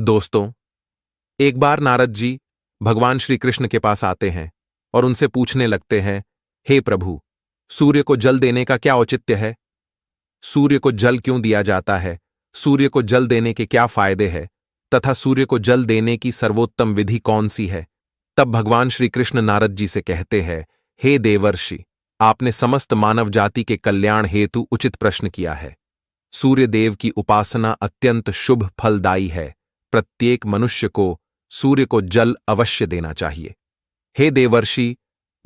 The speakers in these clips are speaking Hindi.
दोस्तों, एक बार नारद जी भगवान श्री कृष्ण के पास आते हैं और उनसे पूछने लगते हैं, हे प्रभु, सूर्य को जल देने का क्या औचित्य है? सूर्य को जल क्यों दिया जाता है? सूर्य को जल देने के क्या फायदे हैं? तथा सूर्य को जल देने की सर्वोत्तम विधि कौन सी है? तब भगवान श्री कृष्ण नारद जी से कहते हैं, हे देवर्षि, आपने समस्त मानव जाति के कल्याण हेतु उचित प्रश्न किया है। सूर्य देव की उपासना अत्यंत शुभ फलदायी है। प्रत्येक मनुष्य को सूर्य को जल अवश्य देना चाहिए। हे देवर्षि,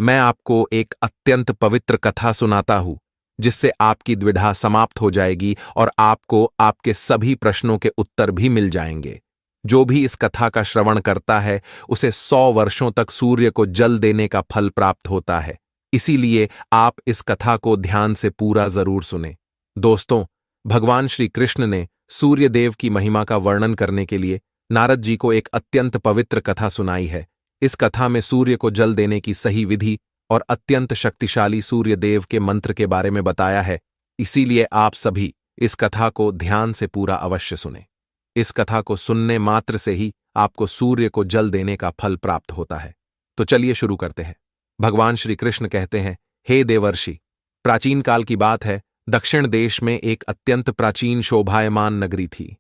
मैं आपको एक अत्यंत पवित्र कथा सुनाता हूं, जिससे आपकी द्विधा समाप्त हो जाएगी और आपको आपके सभी प्रश्नों के उत्तर भी मिल जाएंगे। जो भी इस कथा का श्रवण करता है, उसे 100 वर्षों तक सूर्य को जल देने का फल प्राप्त होता है। इसीलिए आप इस कथा को ध्यान से पूरा जरूर सुने। दोस्तों, भगवान श्री कृष्ण ने सूर्य देव की महिमा का वर्णन करने के लिए नारद जी को एक अत्यंत पवित्र कथा सुनाई है। इस कथा में सूर्य को जल देने की सही विधि और अत्यंत शक्तिशाली सूर्य देव के मंत्र के बारे में बताया है। इसीलिए आप सभी इस कथा को ध्यान से पूरा अवश्य सुने। इस कथा को सुनने मात्र से ही आपको सूर्य को जल देने का फल प्राप्त होता है। तो चलिए शुरू करते हैं। भगवान श्री कृष्ण कहते हैं, हे देवर्षि, प्राचीन काल की बात है। दक्षिण देश में एक अत्यंत प्राचीन शोभायमान नगरी थी।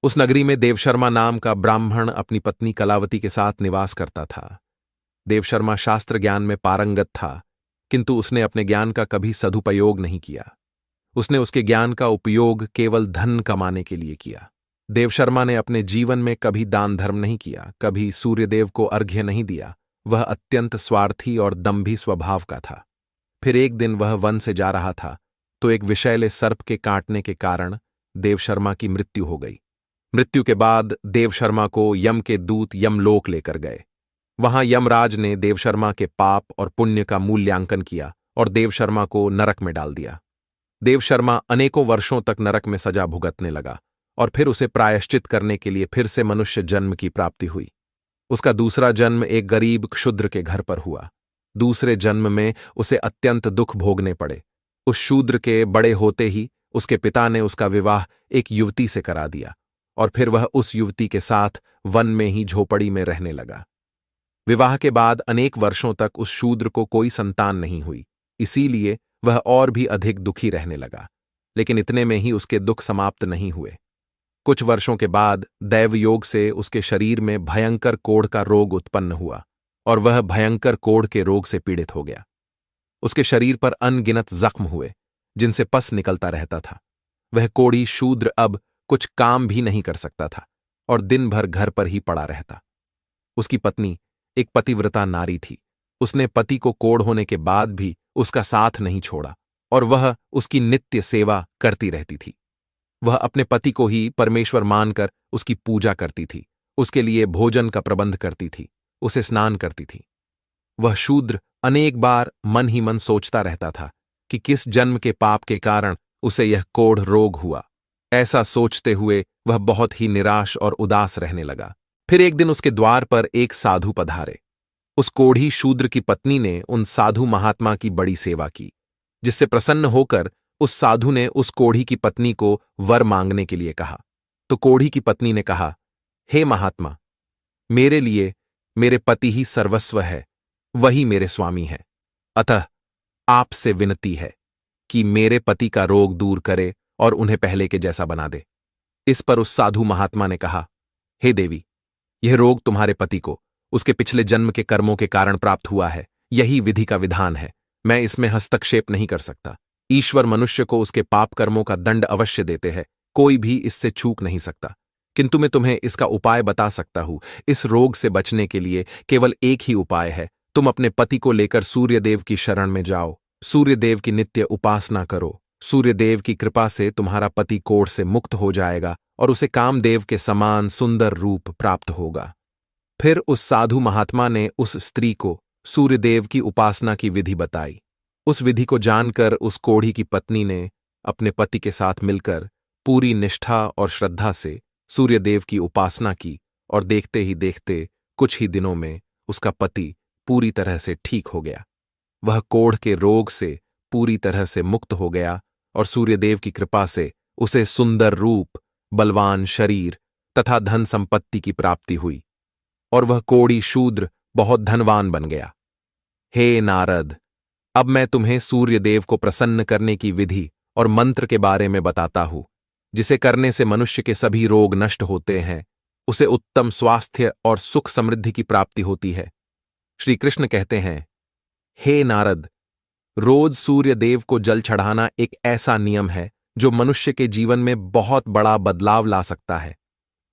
उस नगरी में देवशर्मा नाम का ब्राह्मण अपनी पत्नी कलावती के साथ निवास करता था। देवशर्मा शास्त्र ज्ञान में पारंगत था, किंतु उसने अपने ज्ञान का कभी सदुपयोग नहीं किया। उसने उसके ज्ञान का उपयोग केवल धन कमाने के लिए किया। देवशर्मा ने अपने जीवन में कभी दान धर्म नहीं किया, कभी सूर्यदेव को अर्घ्य नहीं दिया। वह अत्यंत स्वार्थी और दंभी स्वभाव का था। फिर एक दिन वह वन से जा रहा था तो एक विषैले सर्प के काटने के कारण देवशर्मा की मृत्यु हो गई। मृत्यु के बाद देवशर्मा को यम के दूत यमलोक लेकर गए। वहां यमराज ने देवशर्मा के पाप और पुण्य का मूल्यांकन किया और देवशर्मा को नरक में डाल दिया। देवशर्मा अनेकों वर्षों तक नरक में सजा भुगतने लगा और फिर उसे प्रायश्चित करने के लिए फिर से मनुष्य जन्म की प्राप्ति हुई। उसका दूसरा जन्म एक गरीब क्षुद्र के घर पर हुआ। दूसरे जन्म में उसे अत्यंत दुख भोगने पड़े। उस शूद्र के बड़े होते ही उसके पिता ने उसका विवाह एक युवती से करा दिया और फिर वह उस युवती के साथ वन में ही झोपड़ी में रहने लगा। विवाह के बाद अनेक वर्षों तक उस शूद्र को कोई संतान नहीं हुई। इसीलिए वह और भी अधिक दुखी रहने लगा। लेकिन इतने में ही उसके दुख समाप्त नहीं हुए। कुछ वर्षों के बाद दैवयोग से उसके शरीर में भयंकर कोढ़ का रोग उत्पन्न हुआ और वह भयंकर कोढ़ के रोग से पीड़ित हो गया। उसके शरीर पर अनगिनत जख्म हुए, जिनसे पस निकलता रहता था। वह कोढ़ी शूद्र अब कुछ काम भी नहीं कर सकता था और दिन भर घर पर ही पड़ा रहता। उसकी पत्नी एक पतिव्रता नारी थी। उसने पति को कोढ़ होने के बाद भी उसका साथ नहीं छोड़ा और वह उसकी नित्य सेवा करती रहती थी। वह अपने पति को ही परमेश्वर मानकर उसकी पूजा करती थी, उसके लिए भोजन का प्रबंध करती थी, उसे स्नान करती थी। वह शूद्र अनेक बार मन ही मन सोचता रहता था कि किस जन्म के पाप के कारण उसे यह कोढ़ रोग हुआ। ऐसा सोचते हुए वह बहुत ही निराश और उदास रहने लगा। फिर एक दिन उसके द्वार पर एक साधु पधारे। उस कोढ़ी शूद्र की पत्नी ने उन साधु महात्मा की बड़ी सेवा की, जिससे प्रसन्न होकर उस साधु ने उस कोढ़ी की पत्नी को वर मांगने के लिए कहा। तो कोढ़ी की पत्नी ने कहा, हे महात्मा, मेरे लिए मेरे पति ही सर्वस्व है, वही मेरे स्वामी है। अतः आपसे विनती है कि मेरे पति का रोग दूर करे और उन्हें पहले के जैसा बना दे। इस पर उस साधु महात्मा ने कहा, हे देवी, यह रोग तुम्हारे पति को उसके पिछले जन्म के कर्मों के कारण प्राप्त हुआ है। यही विधि का विधान है। मैं इसमें हस्तक्षेप नहीं कर सकता। ईश्वर मनुष्य को उसके पाप कर्मों का दंड अवश्य देते हैं, कोई भी इससे चूक नहीं सकता। किंतु मैं तुम्हें इसका उपाय बता सकता हूं। इस रोग से बचने के लिए केवल एक ही उपाय है। तुम अपने पति को लेकर सूर्यदेव की शरण में जाओ, सूर्यदेव की नित्य उपासना करो। सूर्यदेव की कृपा से तुम्हारा पति कोढ़ से मुक्त हो जाएगा और उसे कामदेव के समान सुंदर रूप प्राप्त होगा। फिर उस साधु महात्मा ने उस स्त्री को सूर्यदेव की उपासना की विधि बताई। उस विधि को जानकर उस कोढ़ी की पत्नी ने अपने पति के साथ मिलकर पूरी निष्ठा और श्रद्धा से सूर्यदेव की उपासना की और देखते ही देखते कुछ ही दिनों में उसका पति पूरी तरह से ठीक हो गया। वह कोढ़ के रोग से पूरी तरह से मुक्त हो गया और सूर्यदेव की कृपा से उसे सुंदर रूप, बलवान शरीर, तथा धन संपत्ति की प्राप्ति हुई और वह कोढ़ी शूद्र बहुत धनवान बन गया। हे नारद, अब मैं तुम्हें सूर्यदेव को प्रसन्न करने की विधि और मंत्र के बारे में बताता हूं, जिसे करने से मनुष्य के सभी रोग नष्ट होते हैं, उसे उत्तम स्वास्थ्य और सुख समृद्धि की प्राप्ति होती है। श्री कृष्ण कहते हैं, हे नारद, रोज सूर्यदेव को जल चढ़ाना एक ऐसा नियम है जो मनुष्य के जीवन में बहुत बड़ा बदलाव ला सकता है।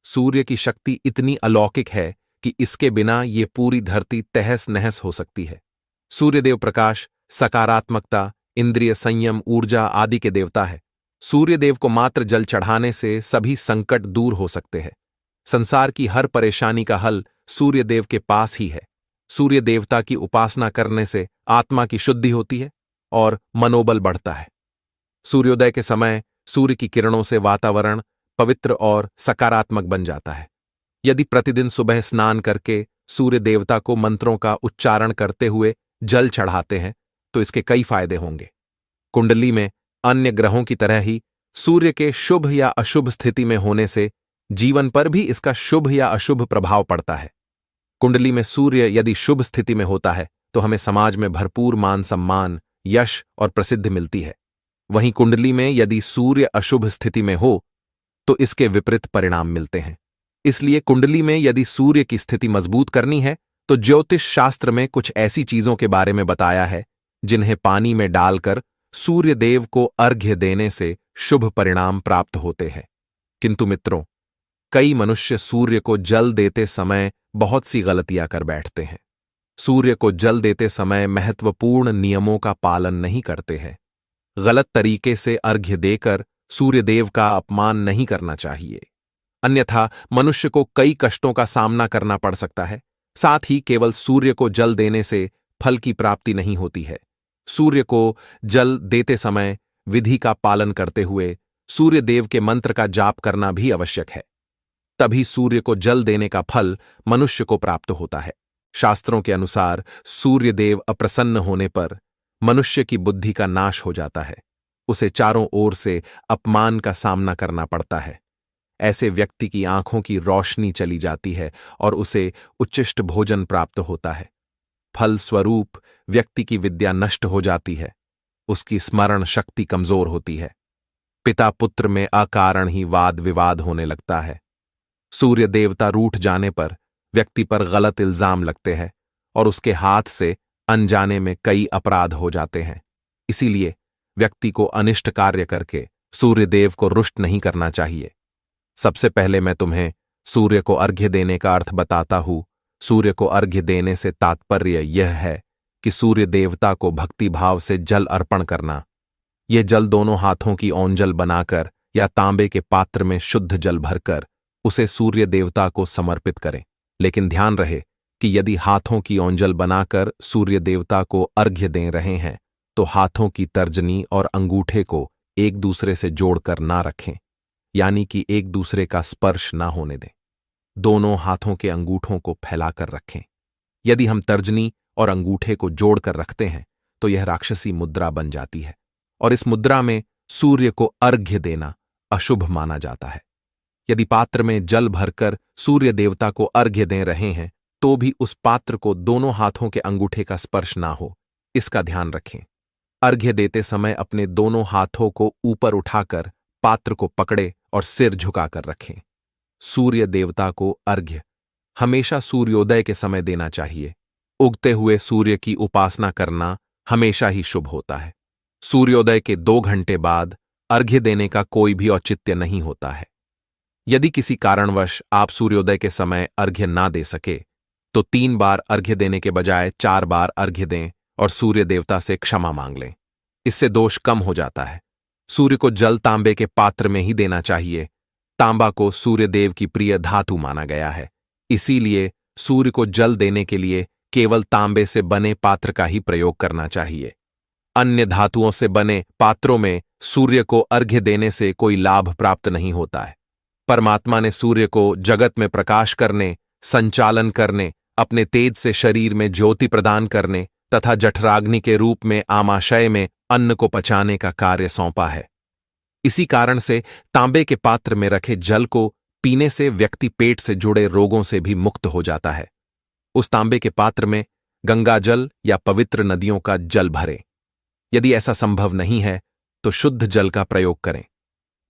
सूर्य की शक्ति इतनी अलौकिक है कि इसके बिना ये पूरी धरती तहस नहस हो सकती है। सूर्यदेव प्रकाश, सकारात्मकता, इंद्रिय संयम, ऊर्जा आदि के देवता है। सूर्यदेव को मात्र जल चढ़ाने से सभी संकट दूर हो सकते हैं। संसार की हर परेशानी का हल सूर्यदेव के पास ही है। सूर्य देवता की उपासना करने से आत्मा की शुद्धि होती है और मनोबल बढ़ता है। सूर्योदय के समय सूर्य की किरणों से वातावरण पवित्र और सकारात्मक बन जाता है। यदि प्रतिदिन सुबह स्नान करके सूर्य देवता को मंत्रों का उच्चारण करते हुए जल चढ़ाते हैं तो इसके कई फायदे होंगे। कुंडली में अन्य ग्रहों की तरह ही सूर्य के शुभ या अशुभ स्थिति में होने से जीवन पर भी इसका शुभ या अशुभ प्रभाव पड़ता है। कुंडली में सूर्य यदि शुभ स्थिति में होता है तो हमें समाज में भरपूर मान सम्मान, यश और प्रसिद्धि मिलती है। वहीं कुंडली में यदि सूर्य अशुभ स्थिति में हो तो इसके विपरीत परिणाम मिलते हैं। इसलिए कुंडली में यदि सूर्य की स्थिति मजबूत करनी है तो ज्योतिष शास्त्र में कुछ ऐसी चीजों के बारे में बताया है जिन्हें पानी में डालकर सूर्य देव को अर्घ्य देने से शुभ परिणाम प्राप्त होते हैं। किंतु मित्रों, कई मनुष्य सूर्य को जल देते समय बहुत सी गलतियां कर बैठते हैं। सूर्य को जल देते समय महत्वपूर्ण नियमों का पालन नहीं करते हैं। गलत तरीके से अर्घ्य देकर सूर्यदेव का अपमान नहीं करना चाहिए, अन्यथा मनुष्य को कई कष्टों का सामना करना पड़ सकता है। साथ ही केवल सूर्य को जल देने से फल की प्राप्ति नहीं होती है। सूर्य को जल देते समय विधि का पालन करते हुए सूर्यदेव के मंत्र का जाप करना भी आवश्यक है। तभी सूर्य को जल देने का फल मनुष्य को प्राप्त होता है। शास्त्रों के अनुसार सूर्यदेव अप्रसन्न होने पर मनुष्य की बुद्धि का नाश हो जाता है। उसे चारों ओर से अपमान का सामना करना पड़ता है। ऐसे व्यक्ति की आंखों की रोशनी चली जाती है और उसे उच्चिष्ट भोजन प्राप्त होता है। फल स्वरूप व्यक्ति की विद्या नष्ट हो जाती है। उसकी स्मरण शक्ति कमजोर होती है। पिता पुत्र में अकारण ही वाद विवाद होने लगता है। सूर्य देवता रूठ जाने पर व्यक्ति पर गलत इल्जाम लगते हैं और उसके हाथ से अनजाने में कई अपराध हो जाते हैं। इसीलिए व्यक्ति को अनिष्ट कार्य करके सूर्यदेव को रुष्ट नहीं करना चाहिए। सबसे पहले मैं तुम्हें सूर्य को अर्घ्य देने का अर्थ बताता हूं। सूर्य को अर्घ्य देने से तात्पर्य यह है कि सूर्य देवता को भक्ति भाव से जल अर्पण करना। यह जल दोनों हाथों की ओंजल बनाकर या तांबे के पात्र में शुद्ध जल भरकर उसे सूर्य देवता को समर्पित करें। लेकिन ध्यान रहे कि यदि हाथों की ओंजल बनाकर सूर्य देवता को अर्घ्य दे रहे हैं तो हाथों की तर्जनी और अंगूठे को एक दूसरे से जोड़कर ना रखें, यानी कि एक दूसरे का स्पर्श ना होने दें। दोनों हाथों के अंगूठों को फैलाकर रखें। यदि हम तर्जनी और अंगूठे को जोड़कर रखते हैं तो यह राक्षसी मुद्रा बन जाती है और इस मुद्रा में सूर्य को अर्घ्य देना अशुभ माना जाता है। यदि पात्र में जल भरकर सूर्य देवता को अर्घ्य दे रहे हैं तो भी उस पात्र को दोनों हाथों के अंगूठे का स्पर्श ना हो, इसका ध्यान रखें। अर्घ्य देते समय अपने दोनों हाथों को ऊपर उठाकर पात्र को पकड़े और सिर झुकाकर रखें। सूर्य देवता को अर्घ्य हमेशा सूर्योदय के समय देना चाहिए। उगते हुए सूर्य की उपासना करना हमेशा ही शुभ होता है। सूर्योदय के 2 घंटे बाद अर्घ्य देने का कोई भी औचित्य नहीं होता है। यदि किसी कारणवश आप सूर्योदय के समय अर्घ्य ना दे सके तो 3 बार अर्घ्य देने के बजाय 4 बार अर्घ्य दें और सूर्य देवता से क्षमा मांग लें। इससे दोष कम हो जाता है। सूर्य को जल तांबे के पात्र में ही देना चाहिए। तांबा को सूर्य देव की प्रिय धातु माना गया है, इसीलिए सूर्य को जल देने के लिए केवल तांबे से बने पात्र का ही प्रयोग करना चाहिए। अन्य धातुओं से बने पात्रों में सूर्य को अर्घ्य देने से कोई लाभ प्राप्त नहीं होता है। परमात्मा ने सूर्य को जगत में प्रकाश करने, संचालन करने, अपने तेज से शरीर में ज्योति प्रदान करने तथा जठराग्नि के रूप में आमाशय में अन्न को पचाने का कार्य सौंपा है। इसी कारण से तांबे के पात्र में रखे जल को पीने से व्यक्ति पेट से जुड़े रोगों से भी मुक्त हो जाता है। उस तांबे के पात्र में गंगा जल या पवित्र नदियों का जल भरें। यदि ऐसा संभव नहीं है तो शुद्ध जल का प्रयोग करें।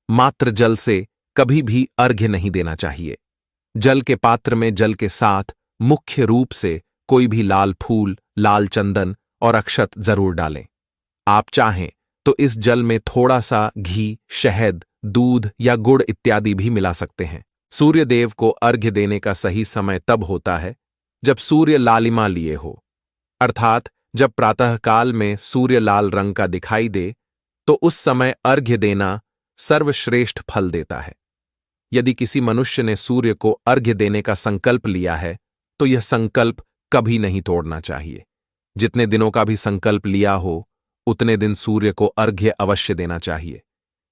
मात्र जल से कभी भी अर्घ्य नहीं देना चाहिए। जल के पात्र में जल के साथ मुख्य रूप से कोई भी लाल फूल, लाल चंदन और अक्षत जरूर डालें। आप चाहें तो इस जल में थोड़ा सा घी, शहद, दूध या गुड़ इत्यादि भी मिला सकते हैं। सूर्य देव को अर्घ्य देने का सही समय तब होता है जब सूर्य लालिमा लिए हो, अर्थात जब प्रातःकाल में सूर्य लाल रंग का दिखाई दे तो उस समय अर्घ्य देना सर्वश्रेष्ठ फल देता है। यदि किसी मनुष्य ने सूर्य को अर्घ्य देने का संकल्प लिया है तो यह संकल्प कभी नहीं तोड़ना चाहिए। जितने दिनों का भी संकल्प लिया हो उतने दिन सूर्य को अर्घ्य अवश्य देना चाहिए।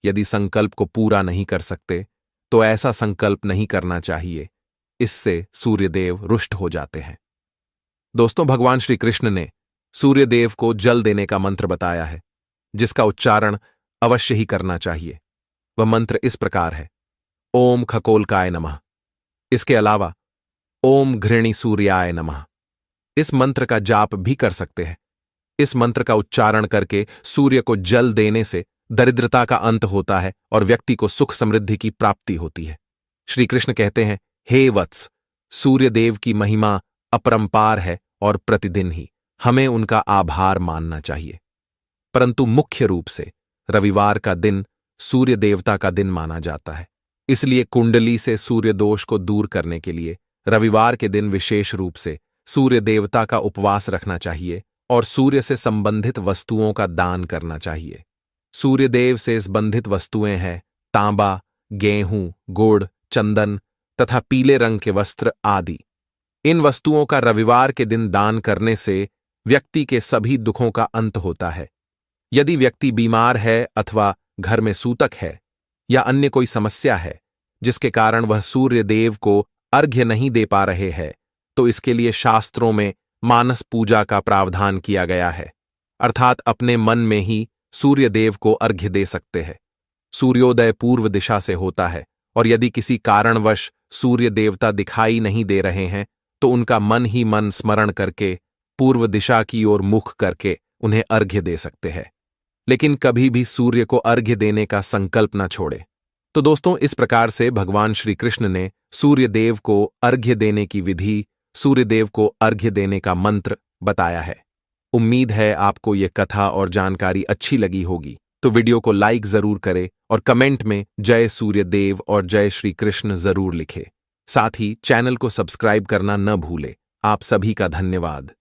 यदि संकल्प को पूरा नहीं कर सकते तो ऐसा संकल्प नहीं करना चाहिए, इससे सूर्यदेव रुष्ट हो जाते हैं। दोस्तों, भगवान श्री कृष्ण ने सूर्यदेव को जल देने का मंत्र बताया है, जिसका उच्चारण अवश्य ही करना चाहिए। वह मंत्र इस प्रकार है: ओम खकोलकाय नमः। इसके अलावा ओम घृणी सूर्याय नमः। इस मंत्र का जाप भी कर सकते हैं। इस मंत्र का उच्चारण करके सूर्य को जल देने से दरिद्रता का अंत होता है और व्यक्ति को सुख समृद्धि की प्राप्ति होती है। श्री कृष्ण कहते हैं, हे वत्स, सूर्यदेव की महिमा अपरंपार है और प्रतिदिन ही हमें उनका आभार मानना चाहिए। परंतु मुख्य रूप से रविवार का दिन सूर्य देवता का दिन माना जाता है। इसलिए कुंडली से सूर्य दोष को दूर करने के लिए रविवार के दिन विशेष रूप से सूर्य देवता का उपवास रखना चाहिए और सूर्य से संबंधित वस्तुओं का दान करना चाहिए। सूर्यदेव से संबंधित वस्तुएं हैं तांबा, गेहूं, गुड़, चंदन तथा पीले रंग के वस्त्र आदि। इन वस्तुओं का रविवार के दिन दान करने से व्यक्ति के सभी दुखों का अंत होता है। यदि व्यक्ति बीमार है अथवा घर में सूतक है या अन्य कोई समस्या है जिसके कारण वह सूर्यदेव को अर्घ्य नहीं दे पा रहे हैं, तो इसके लिए शास्त्रों में मानस पूजा का प्रावधान किया गया है, अर्थात अपने मन में ही सूर्यदेव को अर्घ्य दे सकते हैं। सूर्योदय पूर्व दिशा से होता है और यदि किसी कारणवश सूर्य देवता दिखाई नहीं दे रहे हैं तो उनका मन ही मन स्मरण करके पूर्व दिशा की ओर मुख करके उन्हें अर्घ्य दे सकते हैं। लेकिन कभी भी सूर्य को अर्घ्य देने का संकल्प न छोड़े। तो दोस्तों, इस प्रकार से भगवान श्री कृष्ण ने सूर्यदेव को अर्घ्य देने की विधि, सूर्यदेव को अर्घ्य देने का मंत्र बताया है। उम्मीद है आपको यह कथा और जानकारी अच्छी लगी होगी। तो वीडियो को लाइक जरूर करें और कमेंट में जय सूर्यदेव और जय श्री कृष्ण जरूर लिखें। साथ ही चैनल को सब्सक्राइब करना न भूलें। आप सभी का धन्यवाद।